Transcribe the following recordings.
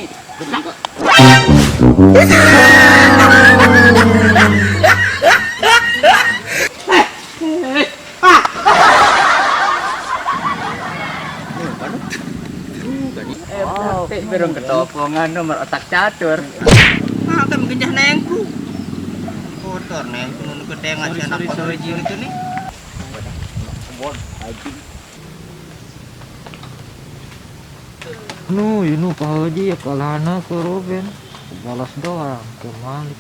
nih. Berong ketopongan nomor otak catur. Kan mengenjah nengku. Kotor nengku nunu kedengan si anak pahaji itu nih. Ini Pak Haji ya kalana ke Ruben. Balas doang ke Malik.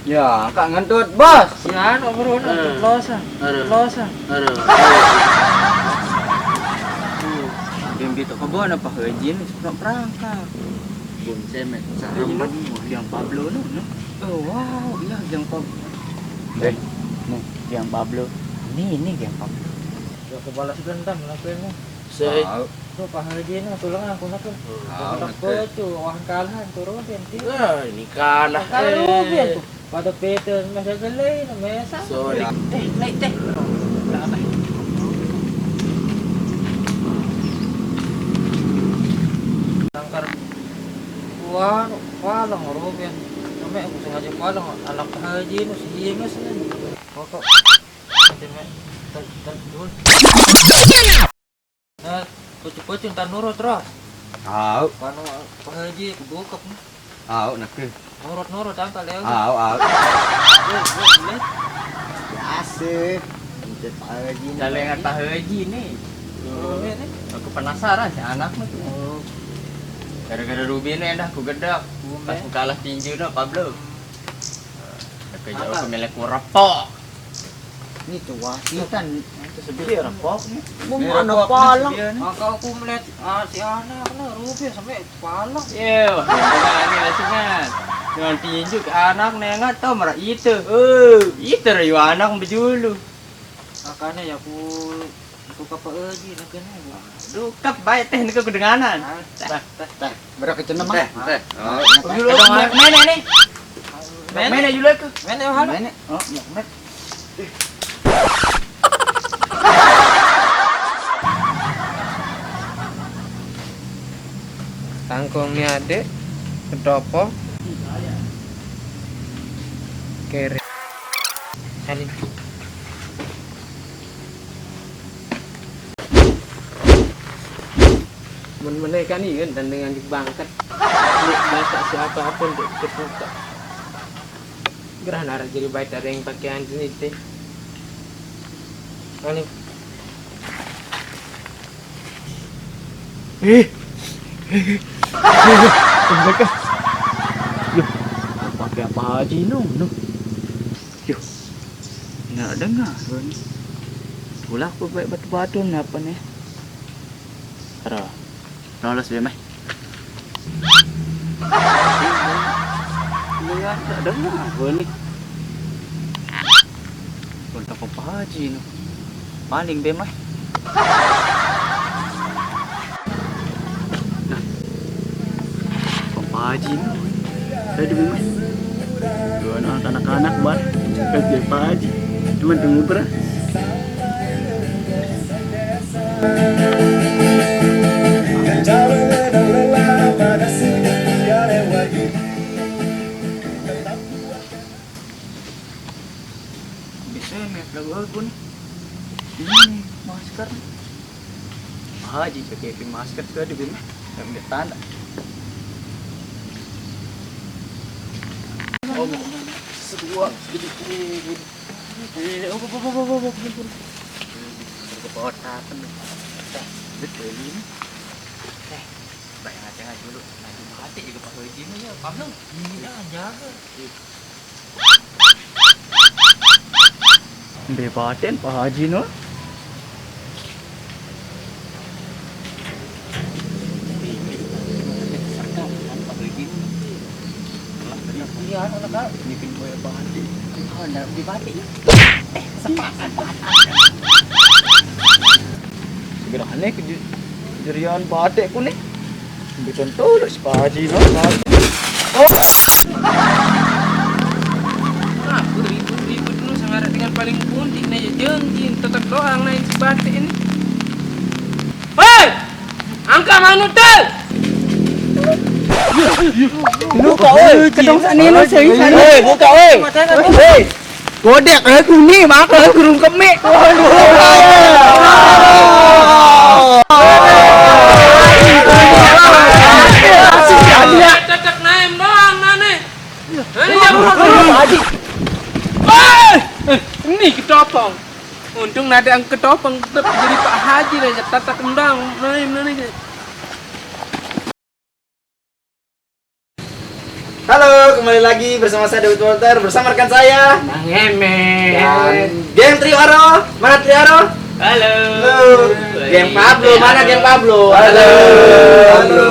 Ya, kak ngentut, Bos. Ya, bro, losa. Losa. Game gitu kebon apa hajin seperti perangkap. Bun semet saremban yang Pablo no. Oh wow, iya yang Pablo. Nih, yang Pablo. Ini yang Pablo. Ya ke balas dendam lakuinnya. Tuh Pak Haji ini tolong aku nak. Aku tuh wah kalahan turun nanti. Ini kalah. Kalau Ruben tuh pada Peter masih gelai namanya. Sorry. Naik teh. Tangkar walang Ruben. Sampai aku sengaja walang anak Haji nu singas nih. Pokok sampai dulu. Nah, kucing tan nurut terus. Tahu. Panu Pak Haji kebuka nih. Tahu nak ke. Nurut angkat leo. Tahu. Boleh. Biasa. Kita pahaji. Jalengan Pak Haji nih. Aku penasaran si anak mah tuh. Gara-gara Ruben dah aku gedak. Pas aku kalah tinju no Pablo. Aku jauh ke melek rapok. Ini tuh wasitan. Itu sebelah rapok nih. Mana palang? Maka aku melihat si anak na Ruben sampai palang. Iya, ini langsungan. Jangan tinju ke anak nengat tau marah itu. Itu rayu anak berjulu. Makanya ya aku suka Pak Haji nak kena. Dukap baik teh nih kedenganan. Berapa kecenam mah? Julu mana nih? Mana julu aku? Mana hal? Mana? Oh, mak. Tangkongnya adek kedopo kere salin menaikkan ini kan dan dengan dibangkat biasa siapa pun terbuka gerah nara jadi baik ada yang pakaian jenis teh ini Mereka. Yuh, pakai apa aja no? Yuh, nggak dengar kan? Pula aku baik batu-batu apa nih? Ara, lolos dia mah. Nggak dengar kan? Untuk apa aja no? Paling dia mah. Haji saya di rumah dua anak-anak buat kerja Pak Haji cuma tunggu beras bisa nih lagu aku nih ini masker Pak Haji pakai masker tuh di rumah yang dia tanda. Sedua sedikit kepotakan betul ini bayang aja dulu nanti mati juga Pak Haji ya Pablo iya jaga bebaten Pak Haji no iya anak bikin gue bati nggak di bati sepakat segera aneh kejadian batik ku nih bikin tulus Pak Haji no aku ribut dulu sangat dengan paling punting nih jengkin tetap doang naik si batik ini hei angka manut tuh Lupa ơi, ketong sana lo sering sana. Hei, buka oi. Hei. Godek aku ni makan kurung kemik. Cocok naim doang nane. Ini ketopong. Untung ada yang ketopong tetap jadi Pak Haji aja tatak kendang naim nane. Halo, kembali lagi bersama saya David Walter, bersama rekan saya Bang Emet. dan geng Trio Aro. Mana Trio Aro? Halo. Geng Pablo, mana geng Pablo? Halo. Halo.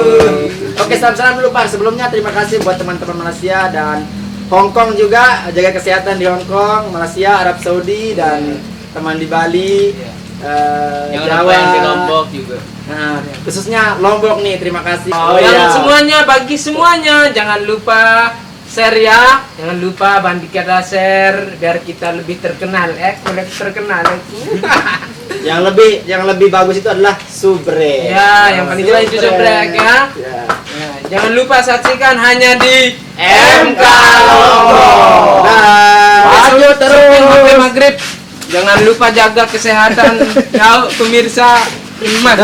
Oke, salam-salam dulu Pak. Sebelumnya terima kasih buat teman-teman Malaysia dan Hong Kong juga. Jaga kesehatan di Hong Kong, Malaysia, Arab Saudi dan teman di Bali, Yang Jawa, yang di Lombok juga. Nah, khususnya Lombok nih, terima kasih. Yang semuanya bagi semuanya jangan lupa share ya, jangan lupa bantu kita share biar kita lebih terkenal, boleh terkenal itu. yang lebih bagus itu adalah subrek. Ya, yang paling jelas itu subrek ya. Ya. Ya, jangan lupa saksikan hanya di MK Lombok. Maju terus sampai maghrib. Jangan lupa jaga kesehatan ya pemirsa. Iman.